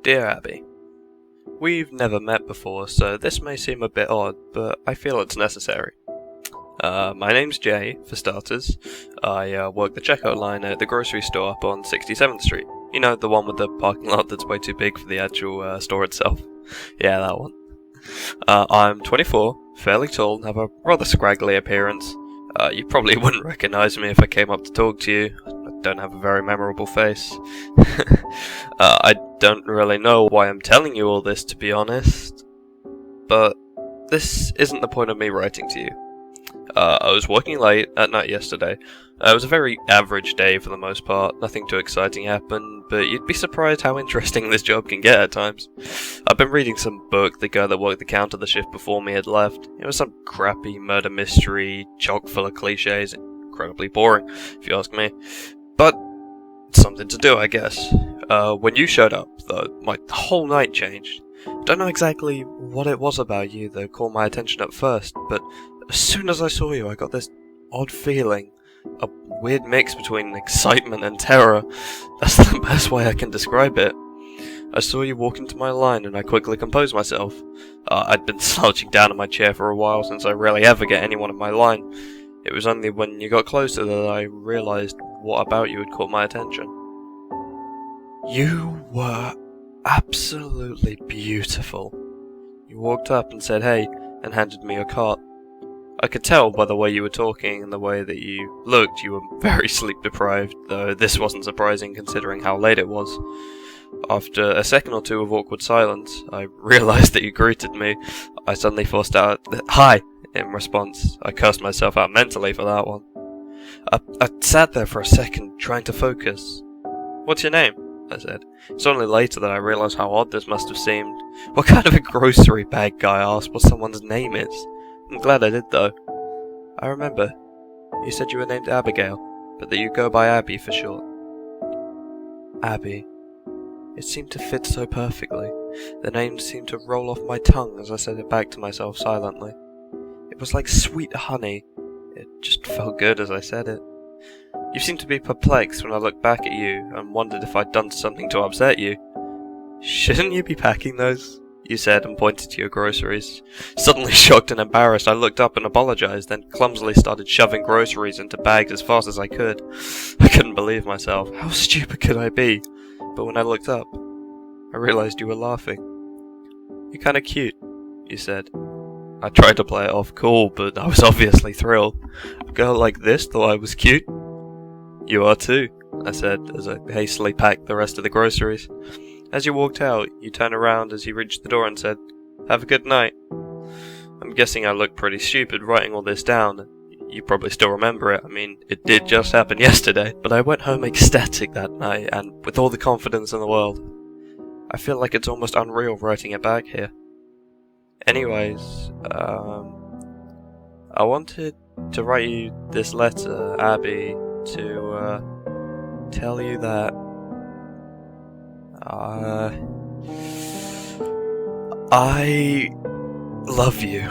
Dear Abby, we've never met before, so this may seem a bit odd, but I feel it's necessary. My name's Jay, for starters. I work the checkout line at the grocery store up on 67th Street. You know, the one with the parking lot that's way too big for the actual store itself. Yeah, that one. I'm 24, fairly tall, and have a rather scraggly appearance. You probably wouldn't recognize me if I came up to talk to you. I don't have a very memorable face. I don't really know why I'm telling you all this, to be honest. But this isn't the point of me writing to you. I was working late at night yesterday. It was a very average day for the most part. Nothing too exciting happened, but you'd be surprised how interesting this job can get at times. I've been reading some book the guy that worked the counter the shift before me had left. It was some crappy murder mystery, chock full of cliches, incredibly boring, if you ask me. But it's something to do, I guess. When you showed up, though, my whole night changed. Don't know exactly what it was about you that caught my attention at first, but as soon as I saw you, I got this odd feeling. A weird mix between excitement and terror. That's the best way I can describe it. I saw you walk into my line and I quickly composed myself. I'd been slouching down in my chair for a while since I rarely ever get anyone in my line. It was only when you got closer that I realised what about you had caught my attention. You were absolutely beautiful. You walked up and said hey, and handed me your cart. I could tell by the way you were talking and the way that you looked you were very sleep deprived, though this wasn't surprising considering how late it was. After a second or two of awkward silence, I realised that you greeted me. I suddenly forced out "Hi" in response. I cursed myself out mentally for that one. I sat there for a second, trying to focus. "What's your name?" I said. It's only later that I realised how odd this must have seemed. What kind of a grocery bag guy asks what someone's name is? I'm glad I did, though. I remember. You said you were named Abigail, but that you go by Abby for short. Abby. It seemed to fit so perfectly. The name seemed to roll off my tongue as I said it back to myself silently. It was like sweet honey. It just felt good as I said it. You seemed to be perplexed when I looked back at you and wondered if I'd done something to upset you. Shouldn't you be packing those? You said and pointed to your groceries. Suddenly shocked and embarrassed, I looked up and apologized, then clumsily started shoving groceries into bags as fast as I could. I couldn't believe myself. How stupid could I be? But when I looked up, I realized you were laughing. You're kinda cute, you said. I tried to play it off cool, but I was obviously thrilled. A girl like this thought I was cute. You are too, I said as I hastily packed the rest of the groceries. As you walked out, you turned around as you reached the door and said, "Have a good night." I'm guessing I looked pretty stupid writing all this down. You probably still remember it. I mean, it did just happen yesterday. But I went home ecstatic that night, and with all the confidence in the world. I feel like it's almost unreal writing it back here. Anyways, I wanted to write you this letter, Abby, to tell you that I love you.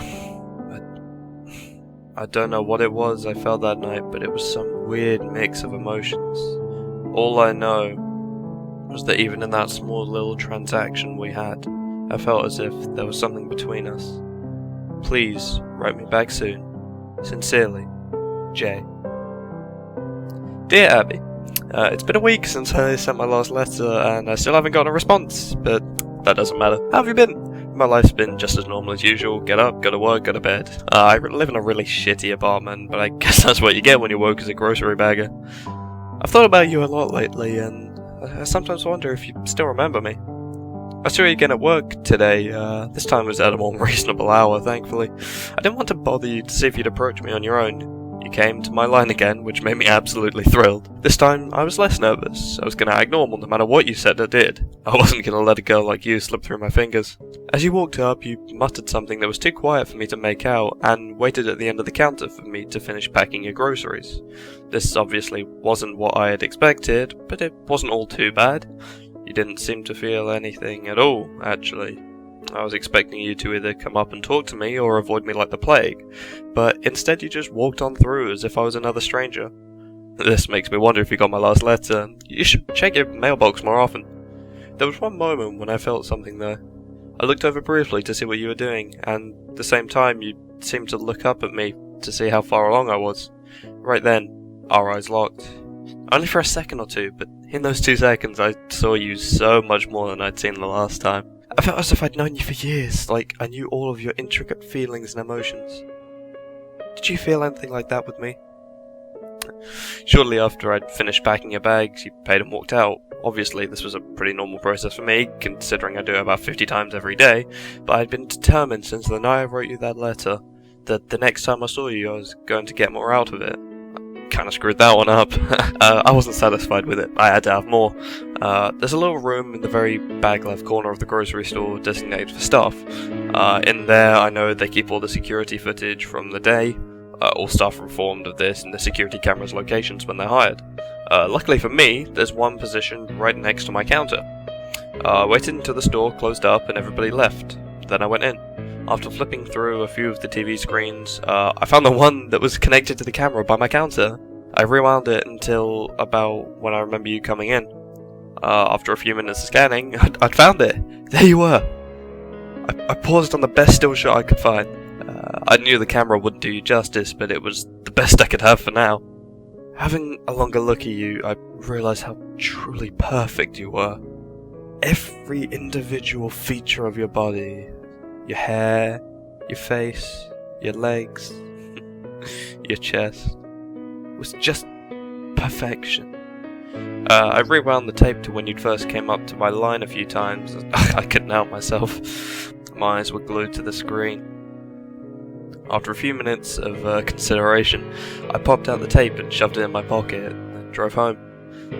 I don't know what it was I felt that night, but it was some weird mix of emotions. All I know was that even in that small little transaction we had, I felt as if there was something between us. Please write me back soon. Sincerely, Jay. Dear Abby, it's been a week since I sent my last letter and I still haven't gotten a response, but that doesn't matter. How have you been? My life's been just as normal as usual. Get up, go to work, go to bed. I live in a really shitty apartment, but I guess that's what you get when you work as a grocery bagger. I've thought about you a lot lately, and I sometimes wonder if you still remember me. I saw you again at work today. This time was at a more reasonable hour, thankfully. I didn't want to bother you to see if you'd approach me on your own. You came to my line again, which made me absolutely thrilled. This time, I was less nervous. I was going to act normal no matter what you said or did. I wasn't going to let a girl like you slip through my fingers. As you walked up, you muttered something that was too quiet for me to make out, and waited at the end of the counter for me to finish packing your groceries. This obviously wasn't what I had expected, but it wasn't all too bad. You didn't seem to feel anything at all, actually. I was expecting you to either come up and talk to me or avoid me like the plague, but instead you just walked on through as if I was another stranger. This makes me wonder if you got my last letter. You should check your mailbox more often. There was one moment when I felt something there. I looked over briefly to see what you were doing, and at the same time you seemed to look up at me to see how far along I was. Right then, our eyes locked. Only for a second or two, but in those 2 seconds I saw you so much more than I'd seen the last time. I felt as if I'd known you for years, like I knew all of your intricate feelings and emotions. Did you feel anything like that with me? Shortly after I'd finished packing your bags, you paid and walked out. Obviously, this was a pretty normal process for me, considering I do it about 50 times every day, but I'd been determined since the night I wrote you that letter that the next time I saw you I was going to get more out of it. Kinda screwed that one up. I wasn't satisfied with it. I had to have more. There's a little room in the very back left corner of the grocery store designated for staff. In there, I know they keep all the security footage from the day. All staff are informed of this and the security cameras' locations when they're hired. Luckily for me, there's one position right next to my counter. I waited until the store closed up and everybody left. Then I went in. After flipping through a few of the TV screens, I found the one that was connected to the camera by my counter. I rewound it until about when I remember you coming in. After a few minutes of scanning, I'd found it. There you were. I paused on the best still shot I could find. I knew the camera wouldn't do you justice, but it was the best I could have for now. Having a longer look at you, I realised how truly perfect you were. Every individual feature of your body, your hair, your face, your legs, your chest, was just perfection. I rewound the tape to when you'd first came up to my line a few times. I couldn't help myself. My eyes were glued to the screen. After a few minutes of consideration, I popped out the tape and shoved it in my pocket and drove home.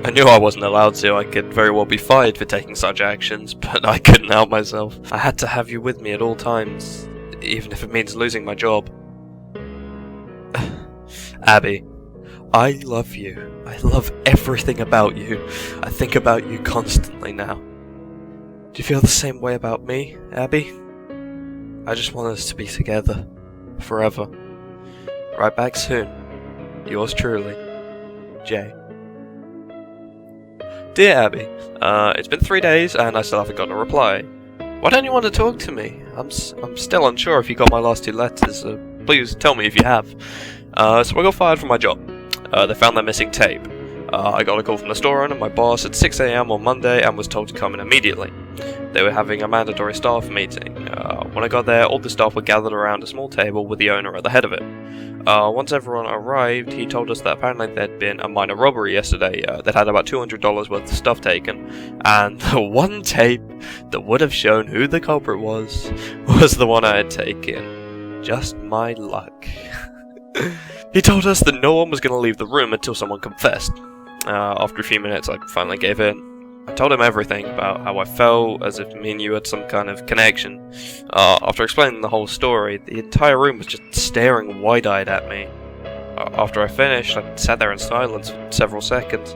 I knew I wasn't allowed to. I could very well be fired for taking such actions, but I couldn't help myself. I had to have you with me at all times, even if it means losing my job. Abby, I love you. I love everything about you. I think about you constantly now. Do you feel the same way about me, Abby? I just want us to be together. Forever. Right back soon. Yours truly, Jay. Dear Abby, it's been 3 days and I still haven't gotten a reply. Why don't you want to talk to me? I'm still unsure if you got my last 2 letters, so please tell me if you have. So I got fired from my job. They found that missing tape. I got a call from the store owner, my boss, at 6 AM on Monday and was told to come in immediately. They were having a mandatory staff meeting. When I got there, all the staff were gathered around a small table with the owner at the head of it. Once everyone arrived, he told us that apparently there'd been a minor robbery yesterday that had about $200 worth of stuff taken, and the one tape that would have shown who the culprit was the one I had taken. Just my luck. He told us that no one was going to leave the room until someone confessed. After a few minutes, I finally gave in. I told him everything about how I felt, as if me and you had some kind of connection. After explaining the whole story, the entire room was just staring wide-eyed at me. After I finished, I sat there in silence for several seconds.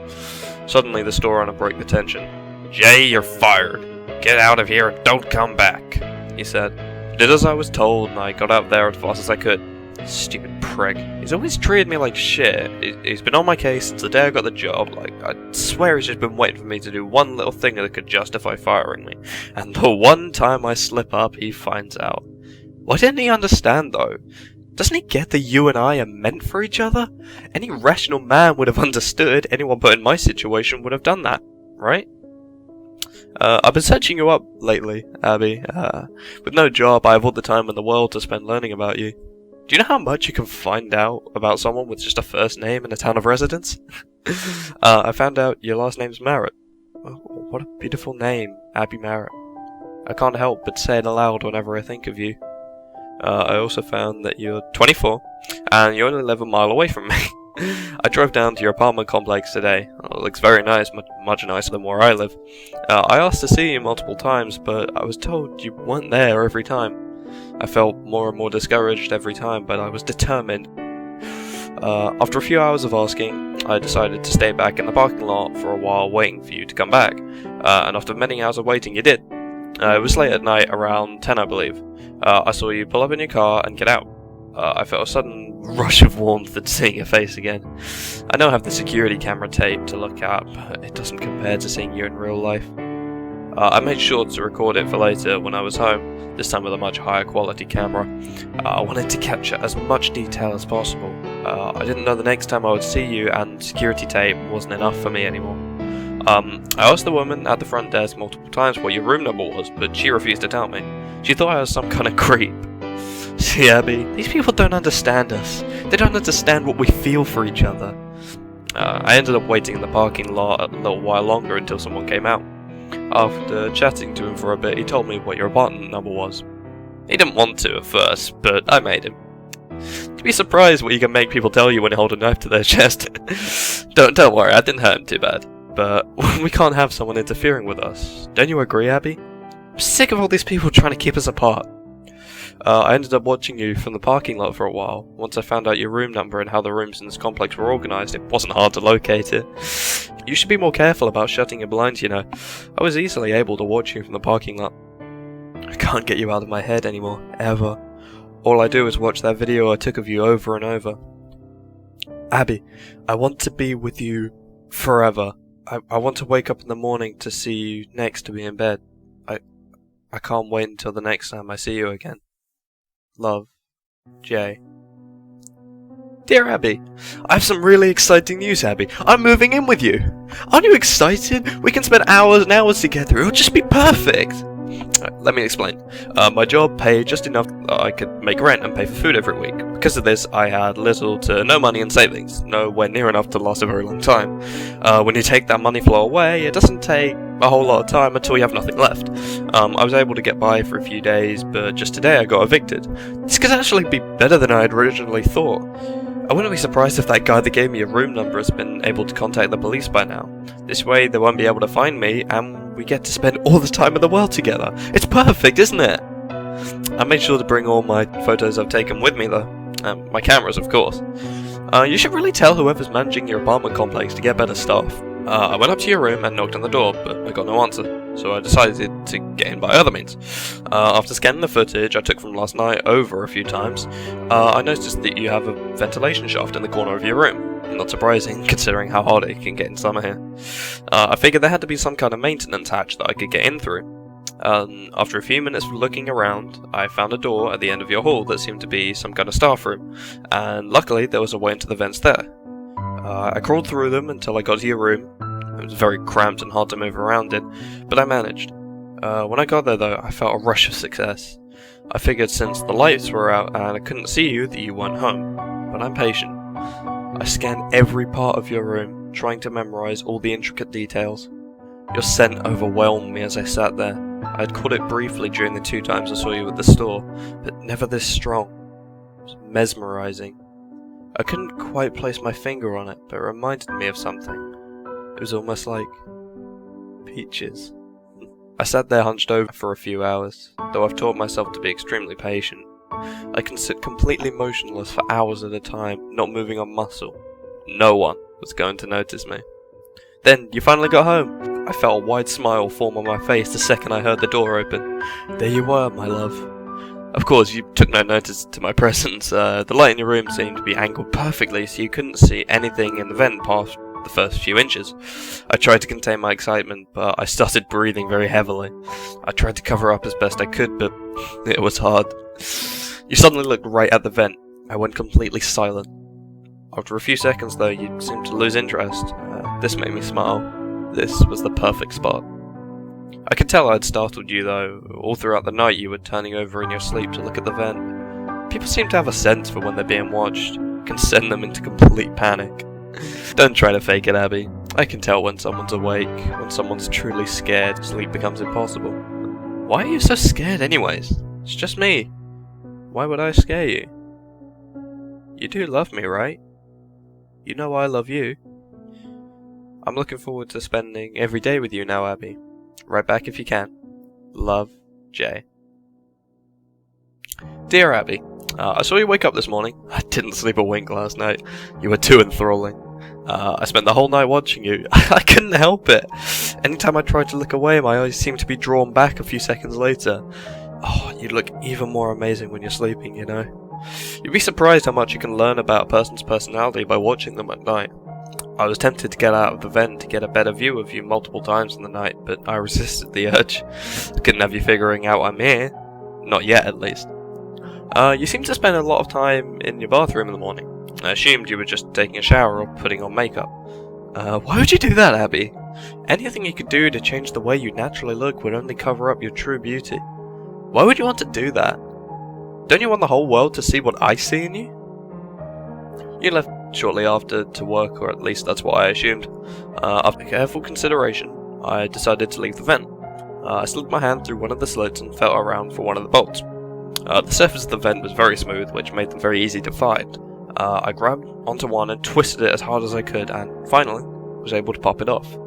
Suddenly, the store owner broke the tension. "Jay, you're fired. Get out of here and don't come back," he said. I did as I was told, and I got out there as fast as I could. Stupid prick. He's always treated me like shit. He's been on my case since the day I got the job. Like, I swear he's just been waiting for me to do one little thing that could justify firing me. And the one time I slip up, he finds out. Why didn't he understand, though? Doesn't he get that you and I are meant for each other? Any rational man would have understood. Anyone but in my situation would have done that, right? I've been searching you up lately, Abby. With no job, I have all the time in the world to spend learning about you. Do you know how much you can find out about someone with just a first name and a town of residence? I found out your last name's Merritt. Oh, what a beautiful name, Abby Merritt. I can't help but say it aloud whenever I think of you. I also found that you're 24, and you only live a mile away from me. I drove down to your apartment complex today. It looks very nice, much nicer than where I live. I asked to see you multiple times, but I was told you weren't there every time. I felt more and more discouraged every time, but I was determined. After a few hours of asking, I decided to stay back in the parking lot for a while waiting for you to come back. And after many hours of waiting, you did. It was late at night, around 10 I believe. I saw you pull up in your car and get out. I felt a sudden rush of warmth at seeing your face again. I now have the security camera tape to look at, but it doesn't compare to seeing you in real life. I made sure to record it for later when I was home, this time with a much higher quality camera. I wanted to capture as much detail as possible. I didn't know the next time I would see you, and security tape wasn't enough for me anymore. I asked the woman at the front desk multiple times what your room number was, but she refused to tell me. She thought I was some kind of creep. See, Abby, these people don't understand us. They don't understand what we feel for each other. I ended up waiting in the parking lot a little while longer until someone came out. After chatting to him for a bit, he told me what your apartment number was. He didn't want to at first, but I made him. You'd be surprised what you can make people tell you when you hold a knife to their chest. Don't worry, I didn't hurt him too bad. But we can't have someone interfering with us. Don't you agree, Abby? I'm sick of all these people trying to keep us apart. I ended up watching you from the parking lot for a while. Once I found out your room number and how the rooms in this complex were organised, it wasn't hard to locate it. You should be more careful about shutting your blinds, you know. I was easily able to watch you from the parking lot. I can't get you out of my head anymore, ever. All I do is watch that video I took of you over and over. Abby, I want to be with you forever. I want to wake up in the morning to see you next to me in bed. I can't wait until the next time I see you again. Love, Jay. Dear Abby, I have some really exciting news, Abby. I'm moving in with you. Aren't you excited? We can spend hours and hours together. It'll just be perfect. Let me explain. My job paid just enough that I could make rent and pay for food every week. Because of this, I had little to no money in savings, nowhere near enough to last a very long time. When you take that money flow away, it doesn't take a whole lot of time until you have nothing left. I was able to get by for a few days, but just today I got evicted. This could actually be better than I had originally thought. I wouldn't be surprised if that guy that gave me your room number has been able to contact the police by now. This way they won't be able to find me, and we get to spend all the time in the world together. It's perfect, isn't it? I made sure to bring all my photos I've taken with me though. My cameras, of course. You should really tell whoever's managing your apartment complex to get better staff. I went up to your room and knocked on the door, but I got no answer, so I decided to get in by other means. After scanning the footage I took from last night over a few times, I noticed that you have a ventilation shaft in the corner of your room. Not surprising, considering how hot it can get in summer here. I figured there had to be some kind of maintenance hatch that I could get in through. After a few minutes of looking around, I found a door at the end of your hall that seemed to be some kind of staff room, and luckily there was a way into the vents there. I crawled through them until I got to your room. It was very cramped and hard to move around in, but I managed. When I got there though, I felt a rush of success. I figured since the lights were out and I couldn't see you that you weren't home, but I'm patient. I scanned every part of your room, trying to memorize all the intricate details. Your scent overwhelmed me as I sat there. I had caught it briefly during the 2 times I saw you at the store, but never this strong. It was mesmerizing. I couldn't quite place my finger on it, but it reminded me of something. It was almost like peaches. I sat there hunched over for a few hours, though I've taught myself to be extremely patient. I can sit completely motionless for hours at a time, not moving a muscle. No one was going to notice me. Then, you finally got home. I felt a wide smile form on my face the second I heard the door open. There you were, my love. Of course, you took no notice to my presence. The light in your room seemed to be angled perfectly, so you couldn't see anything in the vent past the first few inches. I tried to contain my excitement, but I started breathing very heavily. I tried to cover up as best I could, but it was hard. You suddenly looked right at the vent. I went completely silent. After a few seconds, though, you seemed to lose interest. This made me smile. This was the perfect spot. I could tell I had startled you, though. All throughout the night you were turning over in your sleep to look at the vent. People seem to have a sense for when they're being watched. It can send them into complete panic. Don't try to fake it, Abby. I can tell when someone's awake. When someone's truly scared, sleep becomes impossible. Why are you so scared anyways? It's just me. Why would I scare you? You do love me, right? You know I love you. I'm looking forward to spending every day with you now, Abby. Right back if you can. Love, Jay. Dear Abby, I saw you wake up this morning. I didn't sleep a wink last night. You were too enthralling. I spent the whole night watching you. I couldn't help it. Anytime I tried to look away, my eyes seemed to be drawn back a few seconds later. Oh, you look even more amazing when you're sleeping, you know. You'd be surprised how much you can learn about a person's personality by watching them at night. I was tempted to get out of the vent to get a better view of you multiple times in the night, but I resisted the urge. I couldn't have you figuring out I'm here. Not yet, at least. You seem to spend a lot of time in your bathroom in the morning. I assumed you were just taking a shower or putting on makeup. Why would you do that, Abby? Anything you could do to change the way you naturally look would only cover up your true beauty. Why would you want to do that? Don't you want the whole world to see what I see in you? You left shortly after to work, or at least that's what I assumed. After careful consideration, I decided to leave the vent. I slid my hand through one of the slits and felt around for one of the bolts. The surface of the vent was very smooth, which made them very easy to find. I grabbed onto one and twisted it as hard as I could, and finally was able to pop it off.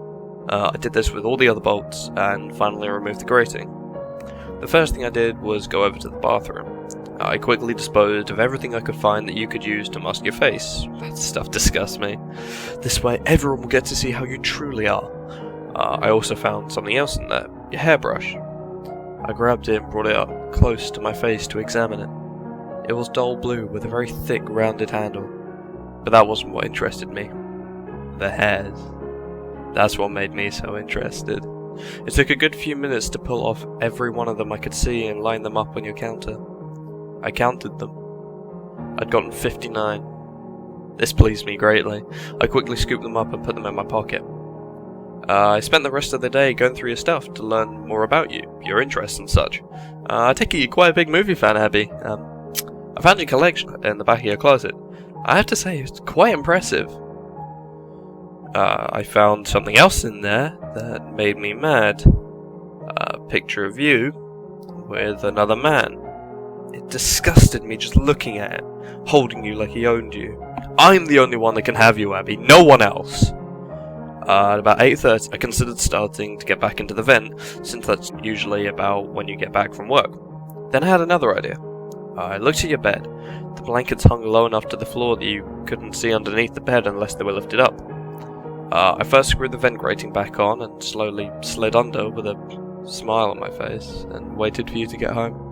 I did this with all the other bolts, and finally removed the grating. The first thing I did was go over to the bathroom. I quickly disposed of everything I could find that you could use to mask your face. That stuff disgusts me. This way everyone will get to see how you truly are. I also found something else in there, your hairbrush. I grabbed it and brought it up close to my face to examine it. It was dull blue with a very thick rounded handle, but that wasn't what interested me. The hairs. That's what made me so interested. It took a good few minutes to pull off every one of them I could see and line them up on your counter. I counted them. I'd gotten 59. This pleased me greatly. I quickly scooped them up and put them in my pocket. I spent the rest of the day going through your stuff to learn more about you, your interests and such. I take it you're quite a big movie fan, Abby. I found your collection in the back of your closet. I have to say, it's quite impressive. I found something else in there that made me mad. A picture of you with another man. It disgusted me just looking at it, holding you like he owned you. I'm the only one that can have you, Abby, no one else. At about 8:30, I considered starting to get back into the vent, since that's usually about when you get back from work. Then I had another idea. I looked at your bed. The blankets hung low enough to the floor that you couldn't see underneath the bed unless they were lifted up. I first screwed the vent grating back on and slowly slid under with a smile on my face and waited for you to get home.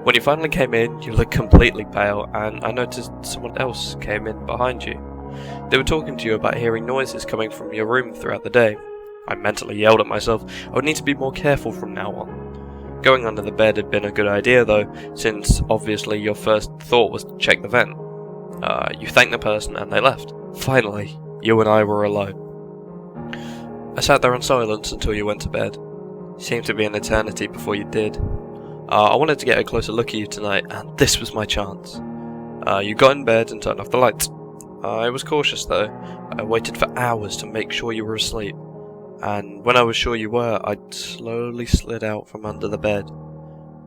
When you finally came in, you looked completely pale, and I noticed someone else came in behind you. They were talking to you about hearing noises coming from your room throughout the day. I mentally yelled at myself I would need to be more careful from now on. Going under the bed had been a good idea though, since obviously your first thought was to check the vent. You thanked the person and they left. Finally, you and I were alone. I sat there in silence until you went to bed. It seemed to be an eternity before you did. I wanted to get a closer look at you tonight, and this was my chance. You got in bed and turned off the lights. I was cautious though. I waited for hours to make sure you were asleep, and when I was sure you were, I slowly slid out from under the bed,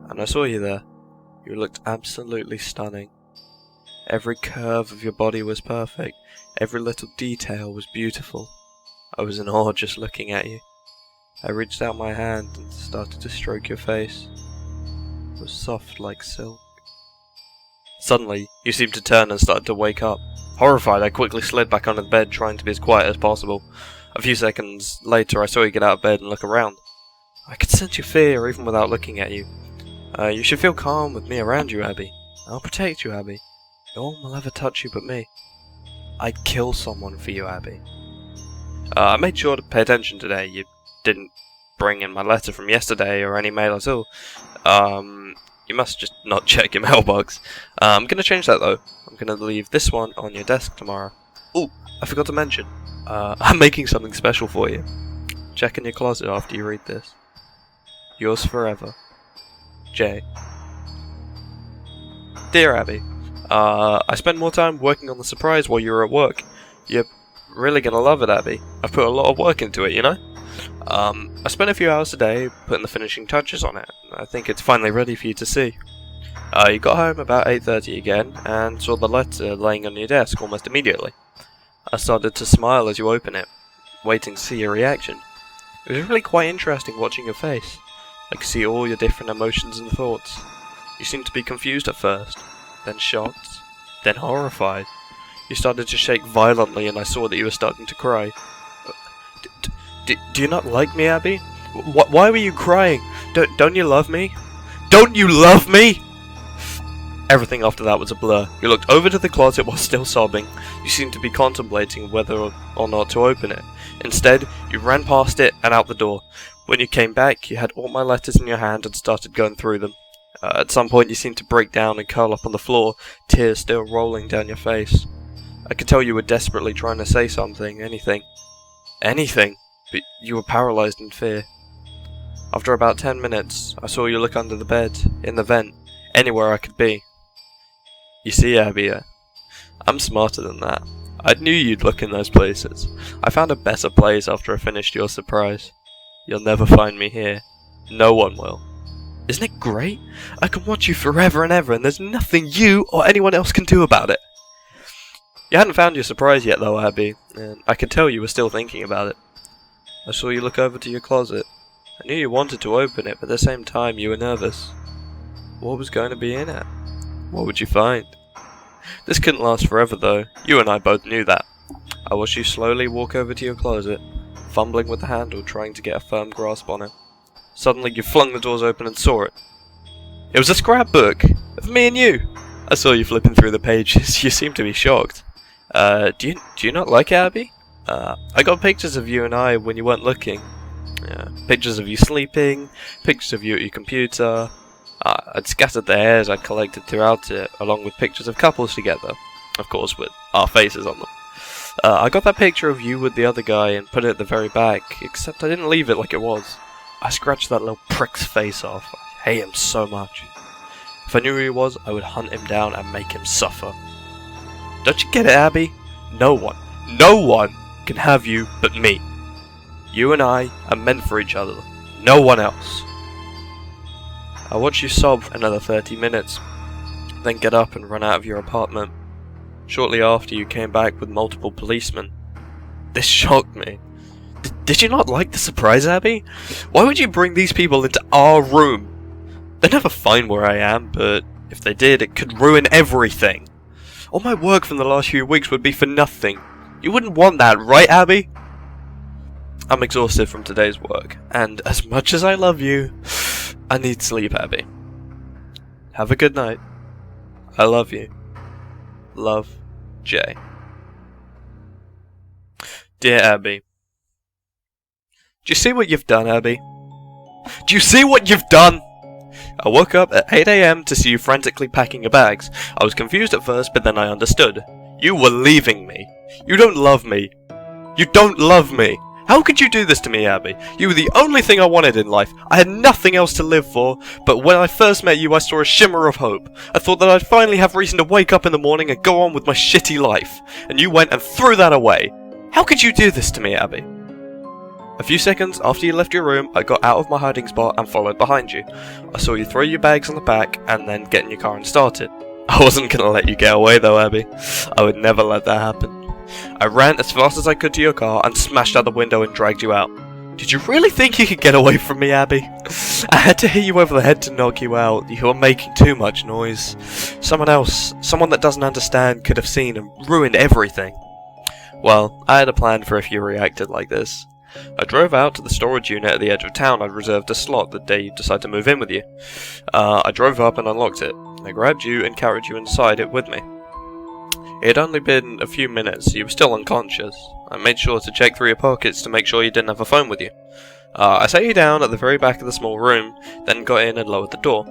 and I saw you there. You looked absolutely stunning. Every curve of your body was perfect, every little detail was beautiful. I was in awe just looking at you. I reached out my hand and started to stroke your face. It was soft like silk. Suddenly, you seemed to turn and started to wake up. Horrified, I quickly slid back under the bed, trying to be as quiet as possible. A few seconds later, I saw you get out of bed and look around. I could sense your fear even without looking at you. You should feel calm with me around you, Abby. I'll protect you, Abby. No one will ever touch you but me. I'd kill someone for you, Abby. I made sure to pay attention today. You didn't bring in my letter from yesterday or any mail at all. You must just not check your mailbox. I'm gonna change that though. I'm gonna leave this one on your desk tomorrow. Oh, I forgot to mention. I'm making something special for you. Check in your closet after you read this. Yours forever, Jay. Dear Abby, I spent more time working on the surprise while you were at work. You're really gonna love it, Abby. I've put a lot of work into it, you know? I spent a few hours today putting the finishing touches on it. I think it's finally ready for you to see. You got home about 8:30 again, and saw the letter laying on your desk almost immediately. I started to smile as you open it, waiting to see your reaction. It was really quite interesting watching your face. I could see all your different emotions and thoughts. You seemed to be confused at first, then shocked, then horrified. You started to shake violently and I saw that you were starting to cry. Do you not like me, Abby? Why were you crying? Don't you love me? Don't you love me? Everything after that was a blur. You looked over to the closet while still sobbing. You seemed to be contemplating whether or not to open it. Instead, you ran past it and out the door. When you came back, you had all my letters in your hand and started going through them. At some point, you seemed to break down and curl up on the floor, tears still rolling down your face. I could tell you were desperately trying to say something, anything. Anything, but you were paralyzed in fear. After about 10 minutes, I saw you look under the bed, in the vent, anywhere I could be. You see, Abby, I'm smarter than that. I knew you'd look in those places. I found a better place after I finished your surprise. You'll never find me here. No one will. Isn't it great? I can watch you forever and ever, and there's nothing you or anyone else can do about it. You hadn't found your surprise yet, though, Abby, and I could tell you were still thinking about it. I saw you look over to your closet. I knew you wanted to open it, but at the same time you were nervous. What was going to be in it? What would you find? This couldn't last forever, though. You and I both knew that. I watched you slowly walk over to your closet, fumbling with the handle, trying to get a firm grasp on it. Suddenly, you flung the doors open and saw it. It was a scrapbook of me and you. I saw you flipping through the pages. You seemed to be shocked. Do you not like it, Abby? I got pictures of you and I when you weren't looking. Pictures of you sleeping, pictures of you at your computer. I'd scattered the hairs I'd collected throughout it, along with pictures of couples together. Of course, with our faces on them. I got that picture of you with the other guy and put it at the very back, except I didn't leave it like it was. I scratched that little prick's face off. I hate him so much. If I knew who he was, I would hunt him down and make him suffer. Don't you get it, Abby? No one can have you but me. You and I are meant for each other. No one else. I watched you sob for another 30 minutes, then get up and run out of your apartment. Shortly after, you came back with multiple policemen. This shocked me. Did you not like the surprise, Abby? Why would you bring these people into our room? They never find where I am, but if they did, it could ruin everything. All my work from the last few weeks would be for nothing. You wouldn't want that, right, Abby? I'm exhausted from today's work, and as much as I love you, I need sleep, Abby. Have a good night. I love you. Love, Jay. Dear Abby. Do you see what you've done, Abby? Do you see what you've done? I woke up at 8 AM to see you frantically packing your bags. I was confused at first, but then I understood. You were leaving me. You don't love me. You don't love me. How could you do this to me, Abby? You were the only thing I wanted in life. I had nothing else to live for, but when I first met you, I saw a shimmer of hope. I thought that I'd finally have reason to wake up in the morning and go on with my shitty life. And you went and threw that away. How could you do this to me, Abby? A few seconds after you left your room, I got out of my hiding spot and followed behind you. I saw you throw your bags on the back and then get in your car and start it. I wasn't gonna let you get away though, Abby. I would never let that happen. I ran as fast as I could to your car and smashed out the window and dragged you out. Did you really think you could get away from me, Abby? I had to hit you over the head to knock you out. You were making too much noise. Someone else, someone that doesn't understand, could have seen and ruined everything. Well, I had a plan for if you reacted like this. I drove out to the storage unit at the edge of town. I'd reserved a slot the day you decided to move in with you. I drove up and unlocked it. I grabbed you and carried you inside it with me. It had only been a few minutes, so you were still unconscious. I made sure to check through your pockets to make sure you didn't have a phone with you. I sat you down at the very back of the small room, then got in and lowered the door.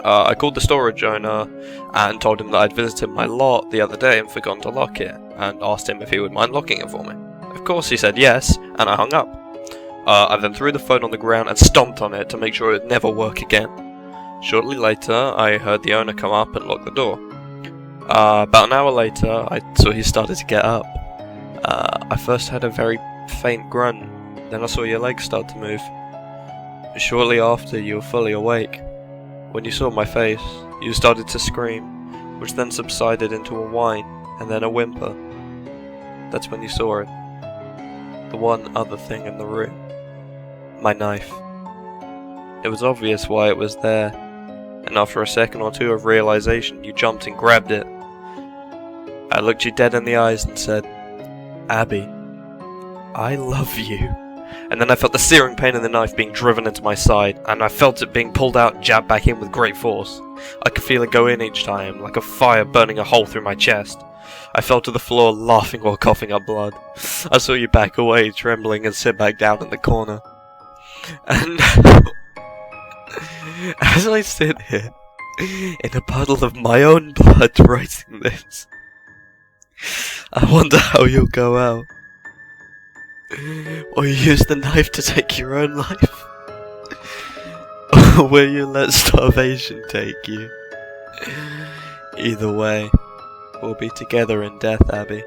I called the storage owner and told him that I'd visited my lot the other day and forgotten to lock it, and asked him if he would mind locking it for me. Of course he said yes, and I hung up. I then threw the phone on the ground and stomped on it to make sure it would never work again. Shortly later, I heard the owner come up and lock the door. About an hour later, I saw he started to get up. I first heard a very faint grunt, then I saw your legs start to move. Shortly after, you were fully awake. When you saw my face, you started to scream, which then subsided into a whine, and then a whimper. That's when you saw it. The one other thing in the room. My knife. It was obvious why it was there, and after a second or two of realization, you jumped and grabbed it. I looked you dead in the eyes and said, Abby, I love you. And then I felt the searing pain of the knife being driven into my side, and I felt it being pulled out and jabbed back in with great force. I could feel it go in each time, like a fire burning a hole through my chest. I fell to the floor, laughing while coughing up blood. I saw you back away, trembling, and sit back down in the corner. And as I sit here, in a puddle of my own blood writing this, I wonder how you'll go out. Or you use the knife to take your own life? Or will you let starvation take you? Either way, we'll be together in death, Abby.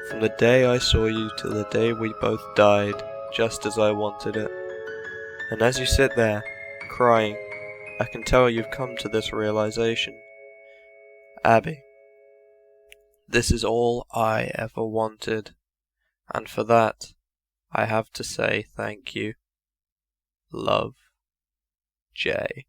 From the day I saw you till the day we both died, just as I wanted it. And as you sit there, crying, I can tell you've come to this realization. Abby, this is all I ever wanted. And for that, I have to say thank you. Love, Jay.